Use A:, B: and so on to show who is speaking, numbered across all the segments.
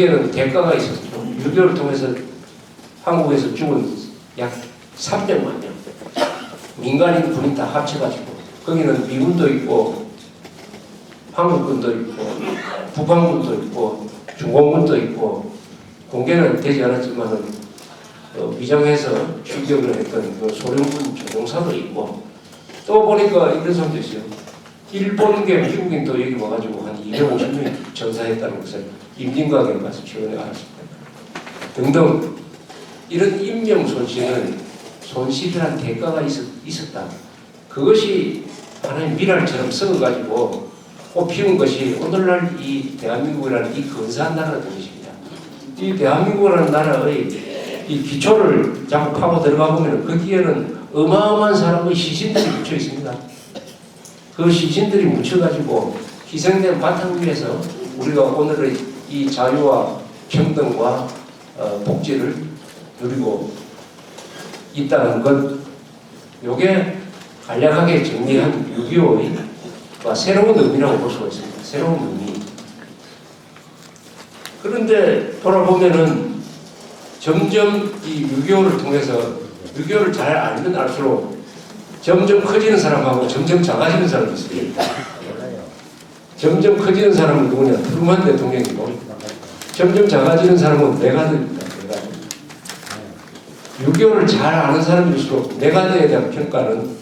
A: 는 대가가 있었죠. 유교를 통해서 한국에서 죽은 약 300만 명. 민간인 군인 다 합쳐가지고 거기는 미군도 있고 한국군도 있고 북한군도 있고 중공군도 있고 공개는 되지 않았지만 위장해서 출격을 했던 그 소련군 조종사도 있고 또 보니까 이런 사람도 있어요. 일본계 미국인도 여기 와가지고 한 250명이 전사했다는 것을 임진각에 가서 최근에 알았습니다. 등등 이런 인명 손실한 대가가 있었다. 그것이 하나의 미랄처럼 썩어가지고 꽃피운 것이 오늘날 이 대한민국이라는 이 근사한 나라가 된 것입니다. 이 대한민국이라는 나라의 이 기초를 자꾸 파고 들어가 보면 거기에는 어마어마한 사람의 시신들이 묻혀 있습니다. 그 시신들이 묻혀가지고 희생된 바탕 위에서 우리가 오늘의 이 자유와 평등과 복지를 누리고 있다는 것, 요게 간략하게 정리한 6.25의 새로운 의미라고 볼 수가 있습니다. 새로운 의미. 그런데 돌아보면은 점점 이 6.25를 통해서 6.25를 잘 알면 알수록 점점 커지는 사람하고 점점 작아지는 사람이 있습니다. 점점 커지는 사람은 누구냐? 트루먼 대통령이고 점점 작아지는 사람은 메가드입니다. 6.25를 잘 아는 사람일수록 메가드에 대한 평가는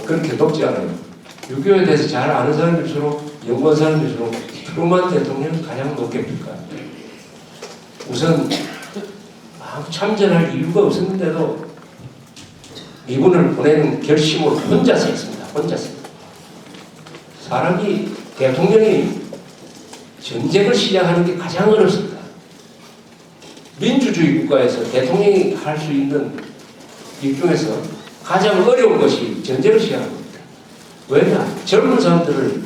A: 그렇게 높지 않아요. 6.25에 대해서 잘 아는 사람일수록 연구한 사람일수록 트루먼 대통령은 가장 높게 평가합니다. 우선 참전할 이유가 없었는데도 미군을 보내는 결심을 혼자서 했습니다. 혼자서. 사람이, 대통령이 전쟁을 시작하는 게 가장 어렵습니다. 민주주의 국가에서 대통령이 할 수 있는 일 중에서 가장 어려운 것이 전쟁을 시작하는 겁니다. 왜냐? 젊은 사람들을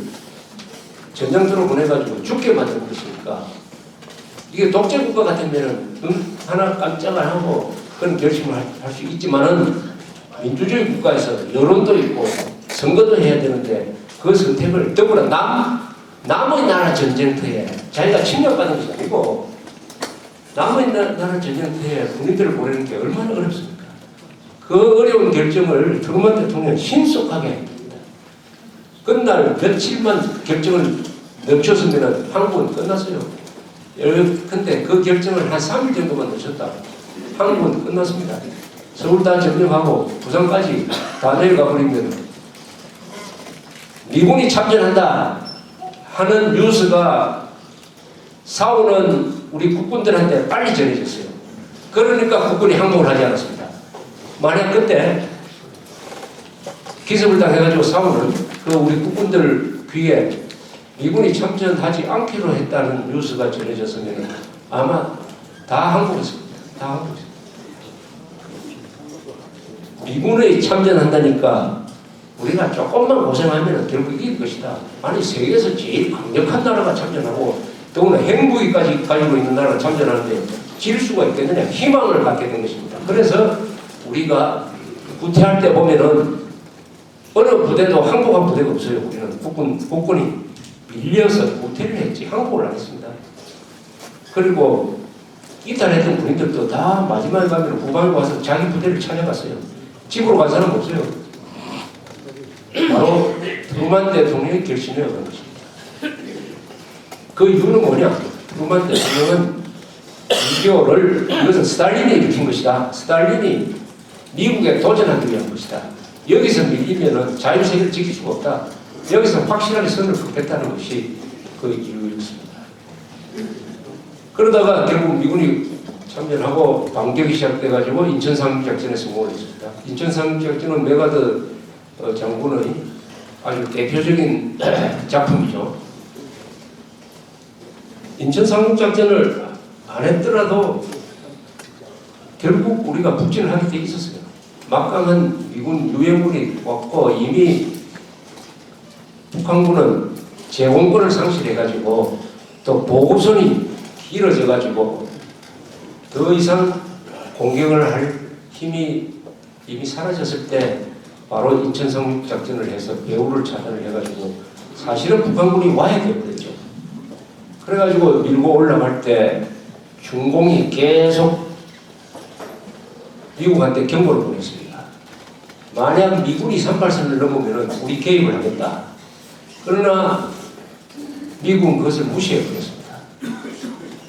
A: 전장터로 보내가지고 죽게 만드는 것이니까. 이게 독재국가 같으면 하나 깜짝을 하고 그런 결심을 할 수 있지만은 민주주의 국가에서 여론도 있고 선거도 해야 되는데 그 선택을 더불어 남의 나라 전쟁터에 자기가 침략받은 것이 아니고 남의 나라 전쟁터에 군인들을 보내는 게 얼마나 어렵습니까? 그 어려운 결정을 트루먼 대통령이 신속하게 했습니다. 그날 며칠만 결정을 늦췄으면 한국은 끝났어요. 근데 그 결정을 한 3일 정도만 늦췄다. 한국은 끝났습니다. 서울 다 점령하고 부산까지 다 내려가 버리면 미군이 참전한다 하는 뉴스가 싸우는 우리 국군들한테 빨리 전해졌어요. 그러니까 국군이 항복을 하지 않았습니다. 만약 그때 기습을 당해가지고 싸우는 그 우리 국군들 귀에 미군이 참전하지 않기로 했다는 뉴스가 전해졌으면 아마 다 항복했습니다. 다 항복했습니다. 미군에 참전한다니까 우리가 조금만 고생하면 결국 이길 것이다. 아니 세계에서 제일 강력한 나라가 참전하고 더구나 핵무기까지 가지고 있는 나라가 참전하는데 질 수가 있겠느냐. 희망을 갖게 된 것입니다. 그래서 우리가 구태할 때 보면은 어느 부대도 항복한 부대가 없어요. 우리는 국군이 밀려서 구태를 했지 항복을 안 했습니다. 그리고 이탈했던 군인들도 다 마지막에 가면 후방에 와서 자기 부대를 찾아갔어요. 집으로 간 사람 없어요. 바로 트루먼 대통령의 결심에 의한 것입니다. 그 이유는 뭐냐? 트루먼 대통령은 6.25를 이것은 스탈린이 일으킨 것이다. 스탈린이 미국에 도전하기 위한 것이다. 여기서 밀리면은 자유세계를 지킬 수가 없다. 여기서 확실하게 선을 긋겠다는 것이 그 이유였습니다. 그러다가 결국 미군이 참전하고 반격이 시작돼가지고 인천 상륙작전에 성공을 했습니다. 인천 상륙작전은 메가드 장군의 아주 대표적인 작품이죠. 인천 상륙작전을 안 했더라도 결국 우리가 북진을 하게 돼 있었어요. 막강한 미군 유해군이 왔고 이미 북한군은 제공권을 상실해가지고 또 보급선이 길어져가지고 더 이상 공격을 할 힘이 이미 사라졌을 때 바로 인천 상륙작전을 해서 배후를 차단을 해가지고 사실은 북한군이 와야 되거든요. 그래가지고 밀고 올라갈 때 중공이 계속 미국한테 경고를 보냈습니다. 만약 미군이 38선을 넘으면 우리 개입을 하겠다. 그러나 미국은 그것을 무시해버렸습니다.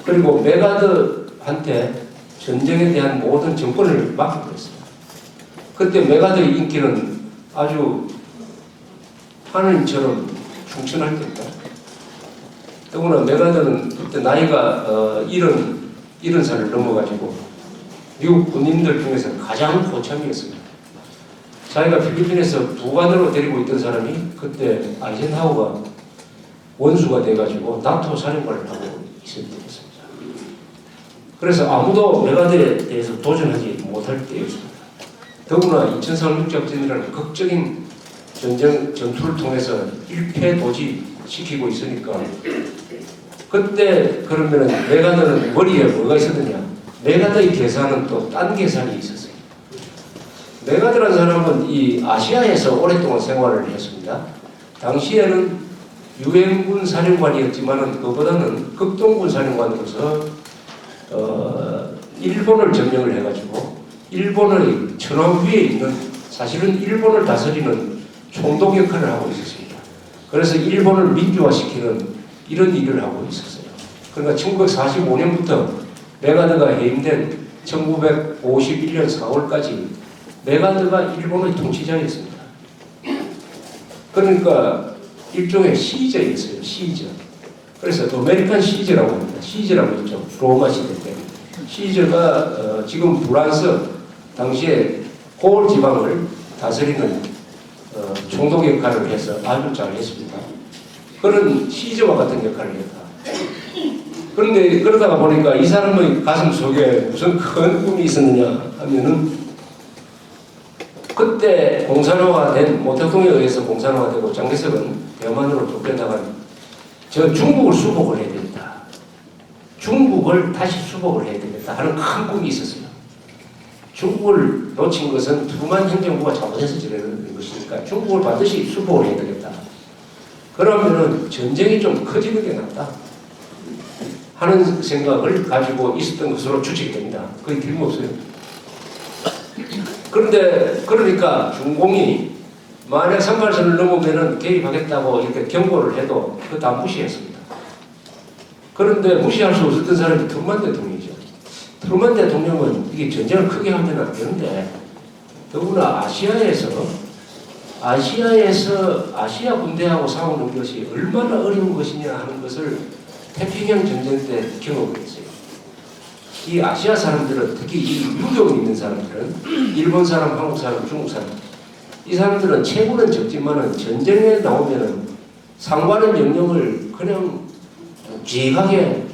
A: 그리고 메가드한테 전쟁에 대한 모든 정권을 맡겨버렸습니다. 그때 메가드의 인기는 아주 하느님처럼 충천할 때입니다. 더구나 메가드는 그때 나이가 70살을 넘어가지고 미국 군인들 중에서 가장 고참이었습니다. 자기가 필리핀에서 부관으로 데리고 있던 사람이 그때 아이젠하워가 원수가 돼가지고 나토 사령관을 하고 있을 때였습니다. 그래서 아무도 메가드에 대해서 도전하지 못할 때였습니다. 더구나 2036작전이라는 극적인 전투를 통해서 일패도지 시키고 있으니까 그때 그러면은 메가드는 머리에 뭐가 있었느냐? 메가드의 계산은 또 딴 계산이 있었어요. 메가드라는 사람은 이 아시아에서 오랫동안 생활을 했습니다. 당시에는 유엔군 사령관이었지만은 그보다는 극동군 사령관으로서 일본을 점령을 해가지고 일본의 천황 위에 있는 사실은 일본을 다스리는 총독 역할을 하고 있었습니다. 그래서 일본을 민주화시키는 이런 일을 하고 있었어요. 그러니까 1945년부터 메가드가 해임된 1951년 4월까지 메가드가 일본의 통치자였습니다. 그러니까 일종의 시저였어요. 시저. 그래서 아메리칸 시저라고 합니다. 시저라고 했죠. 로마 시대 때. 시저가 지금 프랑스 당시에 고을 지방을 다스리는 총독 역할을 해서 아주 잘했습니다. 그런 시저와 같은 역할을 했다. 그런데 그러다가 보니까 이 사람의 가슴 속에 무슨 큰 꿈이 있었느냐 하면은 그때 공산화된 모택동에 의해서 공산화되고 장개석은 대만으로 쫓겨나간 저 중국을 수복을 해야 되겠다. 중국을 다시 수복을 해야 되겠다 하는 큰 꿈이 있었어요. 중국을 놓친 것은 트루만 행정부가 잘못해서 저러는 것이니까 중국을 반드시 수복을 해야 되겠다. 그러면은 전쟁이 좀 커지는 게 낫다 하는 생각을 가지고 있었던 것으로 추측이 됩니다. 거의 틀림없어요. 그런데 그러니까 중공이 만약 38선을 넘으면 개입하겠다고 이렇게 경고를 해도 그거 다 무시했습니다. 그런데 무시할 수 없었던 사람이 트루만 대통령이죠. 트루만 대통령은 이게 전쟁을 크게 하면 안 되는데 더구나 아시아 군대하고 싸우는 것이 얼마나 어려운 것이냐 하는 것을 태평양 전쟁 때 경험을 했어요. 이 아시아 사람들은 특히 이 유교 있는 사람들은 일본 사람, 한국 사람, 중국 사람 이 사람들은 체구는 적지만은 전쟁에 나오면은 상관의 명령을 그냥 묵직하게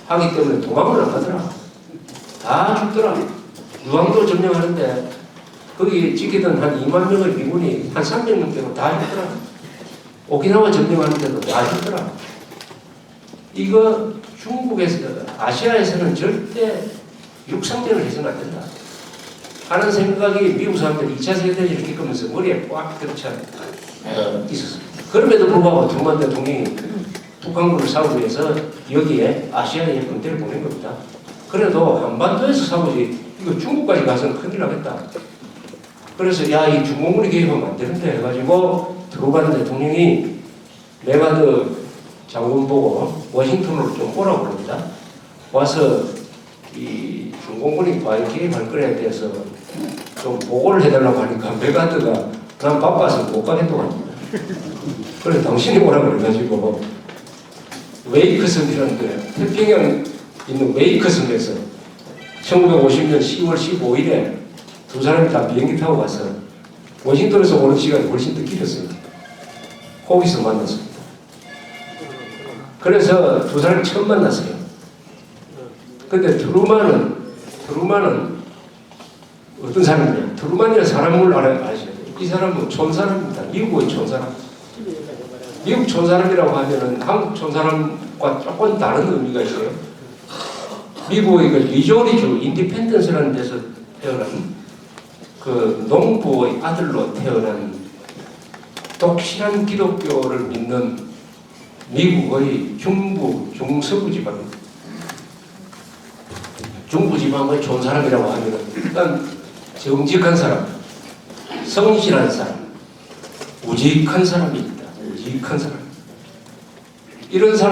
A: 하기 때문에 도망을 안 가더라. 다 죽더라. 유황도 점령하는데 거기 지키던 한 2만 명의 미군이 한 300명 빼고 다 죽더라. 오키나와 점령하는데도 다 죽더라. 이거 중국에서 아시아에서는 절대 육상전을 해서는 안 된다 하는 생각이 미국 사람들이 2차 세계대전을 겪으면서 머리에 꽉 들어차 있었습니다. 그럼에도 불구하고 트루만 대통령이 북한군을 싸우기 위해서 여기에 아시아에 군대를 보낸 겁니다. 그래도 한반도에서 싸우지 이거 중국까지 가서는 큰일 나겠다. 그래서 야, 이 중공군이 개입하면 안 되는데 해가지고 트루만 대통령이 메가드 장군 보고 워싱턴으로 좀 오라고 그럽니다. 와서 이 중공군이 과연 개입할 거에 대해서 좀 보고를 해달라고 하니까 메가드가 난 바빠서 못 가겠다고 합니다. 그래서 당신이 오라고 그래가지고 웨이크섬이라는 데 태평양 있는 웨이크섬에서 1950년 10월 15일에 두 사람이 다 비행기 타고 가서 워싱턴에서 오는 시간이 훨씬 더 길었어요. 거기서 만났습니다. 그래서 두 사람이 처음 만났어요. 근데 트루만은 어떤 사람이냐? 트루만이라는 사람을 아셔야 돼요. 이 사람은 촌사람입니다. 미국의 촌사람. 미국 촌사람이라고 하면은 한국 촌사람과 조금 다른 의미가 있어요. 미국의 그 리조리주 인디펜던스라는 데서 태어난 그 농부의 아들로 태어난 독실한 기독교를 믿는 미국의 중부, 중서부 지방, 중부 지방의 좋은 사람이라고 하면 일단 정직한 사람, 성실한 사람, 우직한 사람입니다. 우직한 사람. 이런 사람